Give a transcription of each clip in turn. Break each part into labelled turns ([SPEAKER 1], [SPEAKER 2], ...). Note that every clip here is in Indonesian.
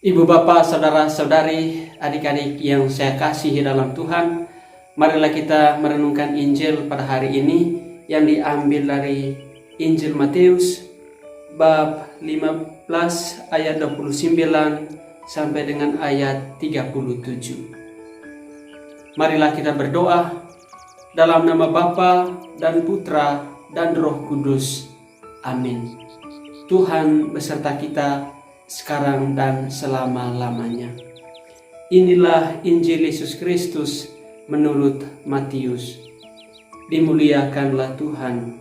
[SPEAKER 1] Ibu bapak, saudara-saudari, adik-adik yang saya kasihi dalam Tuhan, marilah kita merenungkan Injil pada hari ini yang diambil dari Injil Matius bab 15 ayat 29 sampai dengan ayat 37. Marilah kita berdoa dalam nama Bapa dan Putra dan Roh Kudus. Amin. Tuhan beserta kita sekarang dan selama-lamanya. Inilah Injil Yesus Kristus menurut Matius. Dimuliakanlah Tuhan.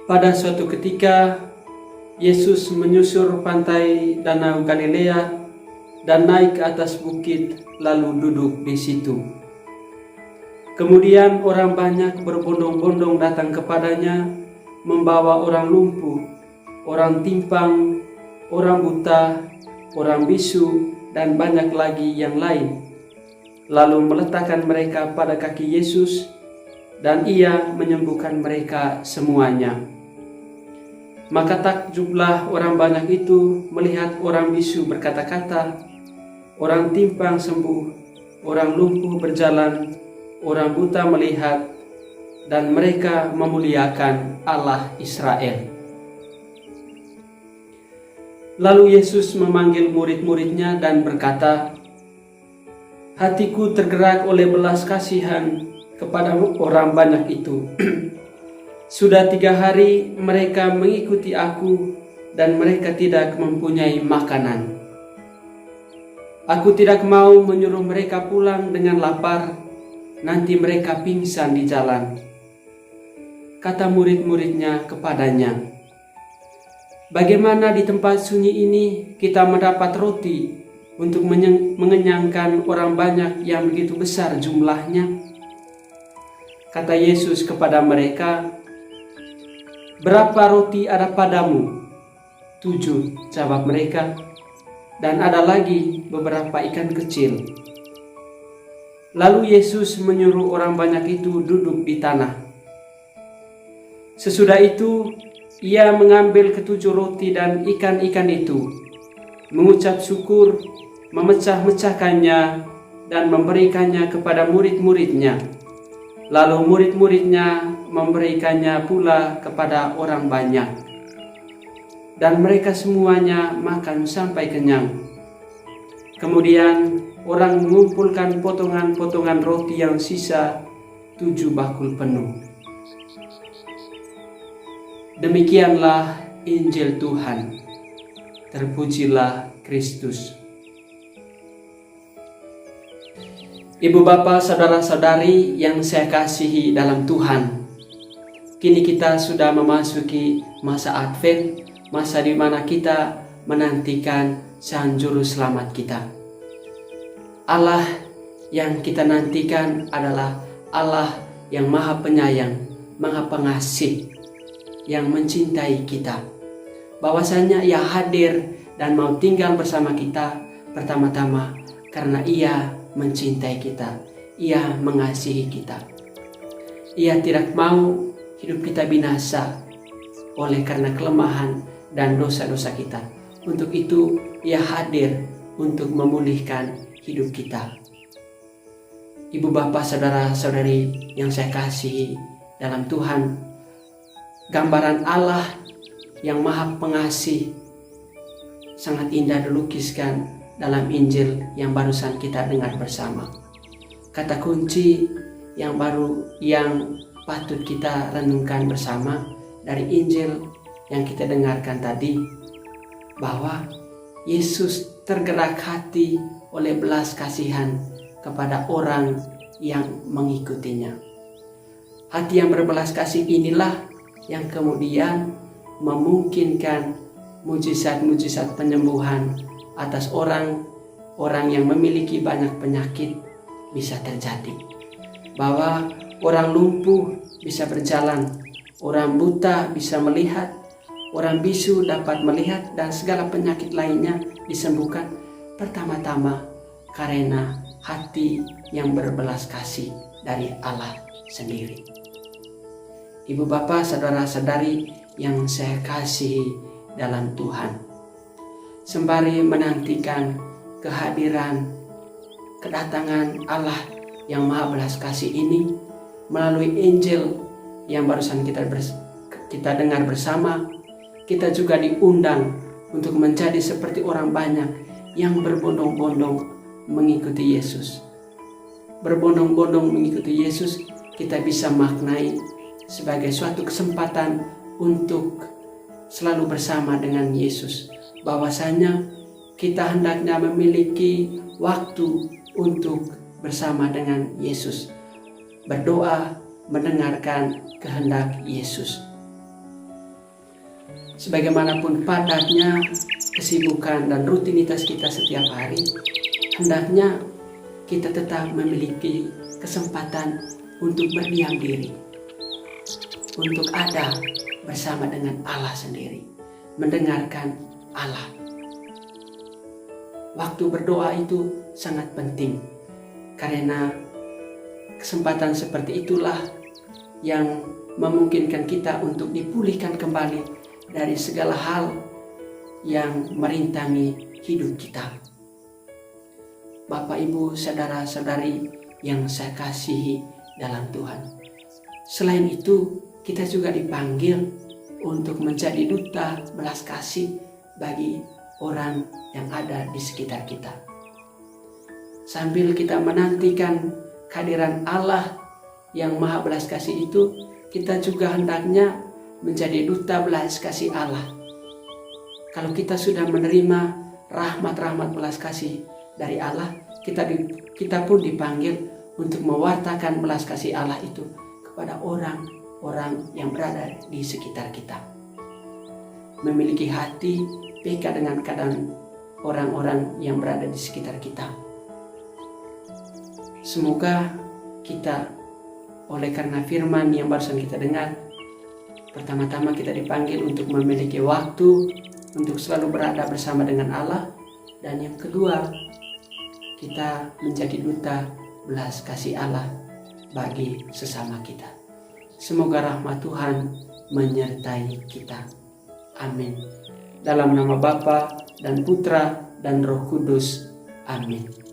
[SPEAKER 1] Pada suatu ketika, Yesus menyusur pantai Danau Galilea dan naik ke atas bukit lalu duduk di situ. Kemudian orang banyak berbondong-bondong datang kepadanya, membawa orang lumpuh, orang timpang, orang buta, orang bisu, dan banyak lagi yang lain. Lalu meletakkan mereka pada kaki Yesus, dan Ia menyembuhkan mereka semuanya. Maka takjublah orang banyak itu melihat orang bisu berkata-kata, orang timpang sembuh, orang lumpuh berjalan, orang buta melihat, dan mereka memuliakan Allah Israel. Lalu Yesus memanggil murid-muridnya dan berkata, hatiku tergerak oleh belas kasihan kepada orang banyak itu. Sudah 3 hari mereka mengikuti aku dan mereka tidak mempunyai makanan. Aku tidak mau menyuruh mereka pulang dengan lapar, nanti mereka pingsan di jalan. Kata murid-muridnya kepadanya, bagaimana di tempat sunyi ini kita mendapat roti untuk mengenyangkan orang banyak yang begitu besar jumlahnya? Kata Yesus kepada mereka, berapa roti ada padamu? 7, jawab mereka, dan ada lagi beberapa ikan kecil. Lalu Yesus menyuruh orang banyak itu duduk di tanah. Sesudah itu, Ia mengambil ke-7 roti dan ikan-ikan itu, mengucap syukur, memecah-mecahkannya, dan memberikannya kepada murid-muridnya. Lalu murid-muridnya memberikannya pula kepada orang banyak. Dan mereka semuanya makan sampai kenyang. Kemudian orang mengumpulkan potongan-potongan roti yang sisa 7 bakul penuh. Demikianlah Injil Tuhan. Terpujilah Kristus. Ibu bapak, saudara-saudari yang saya kasihi dalam Tuhan, kini kita sudah memasuki masa Advent, masa di mana kita menantikan Sang Juru Selamat kita. Allah yang kita nantikan adalah Allah yang Maha Penyayang, Maha Pengasih, yang mencintai kita. Bahwasanya Ia hadir dan mau tinggal bersama kita pertama-tama karena Ia mencintai kita, Ia mengasihi kita. Ia tidak mau hidup kita binasa oleh karena kelemahan dan dosa-dosa kita. Untuk itu Ia hadir untuk memulihkan hidup kita. Ibu bapak, saudara-saudari yang saya kasihi dalam Tuhan, gambaran Allah yang Maha Pengasih sangat indah dilukiskan dalam Injil yang barusan kita dengar bersama. Kata kunci yang patut kita renungkan bersama dari Injil yang kita dengarkan tadi, bahwa Yesus tergerak hati oleh belas kasihan kepada orang yang mengikutinya. Hati yang berbelas kasih inilah yang kemudian memungkinkan mujizat-mujizat penyembuhan atas orang yang memiliki banyak penyakit bisa terjadi. Bahwa orang lumpuh bisa berjalan, orang buta bisa melihat, orang bisu dapat melihat, dan segala penyakit lainnya disembuhkan pertama-tama karena hati yang berbelas kasih dari Allah sendiri. Ibu bapak, saudara-saudari yang saya kasihi dalam Tuhan. Sembari menantikan kehadiran, kedatangan Allah yang maha belas kasih ini melalui Injil yang barusan kita dengar bersama, kita juga diundang untuk menjadi seperti orang banyak yang berbondong-bondong mengikuti Yesus. Berbondong-bondong mengikuti Yesus kita bisa maknai sebagai suatu kesempatan untuk selalu bersama dengan Yesus. Bahwasanya kita hendaknya memiliki waktu untuk bersama dengan Yesus, berdoa, mendengarkan kehendak Yesus. Sebagaimanapun padatnya kesibukan dan rutinitas kita setiap hari, hendaknya kita tetap memiliki kesempatan untuk berdiam diri, untuk ada bersama dengan Allah sendiri, mendengarkan Allah. Waktu berdoa itu sangat penting, karena kesempatan seperti itulah yang memungkinkan kita untuk dipulihkan kembali dari segala hal yang merintangi hidup kita. Bapak, Ibu, saudara-saudari yang saya kasihi dalam Tuhan. Selain itu, kita juga dipanggil untuk menjadi duta belas kasih bagi orang yang ada di sekitar kita. Sambil kita menantikan kehadiran Allah yang maha belas kasih itu, kita juga hendaknya menjadi duta belas kasih Allah. Kalau kita sudah menerima rahmat-rahmat belas kasih dari Allah, kita pun dipanggil untuk mewartakan belas kasih Allah itu kepada orang-orang yang berada di sekitar kita. Memiliki hati peka dengan keadaan orang-orang yang berada di sekitar kita. Semoga kita, oleh karena firman yang barusan kita dengar, pertama-tama kita dipanggil untuk memiliki waktu untuk selalu berada bersama dengan Allah. Dan yang kedua, kita menjadi duta belas kasih Allah bagi sesama kita. Semoga rahmat Tuhan menyertai kita. Amin. Dalam nama Bapa dan Putra dan Roh Kudus. Amin.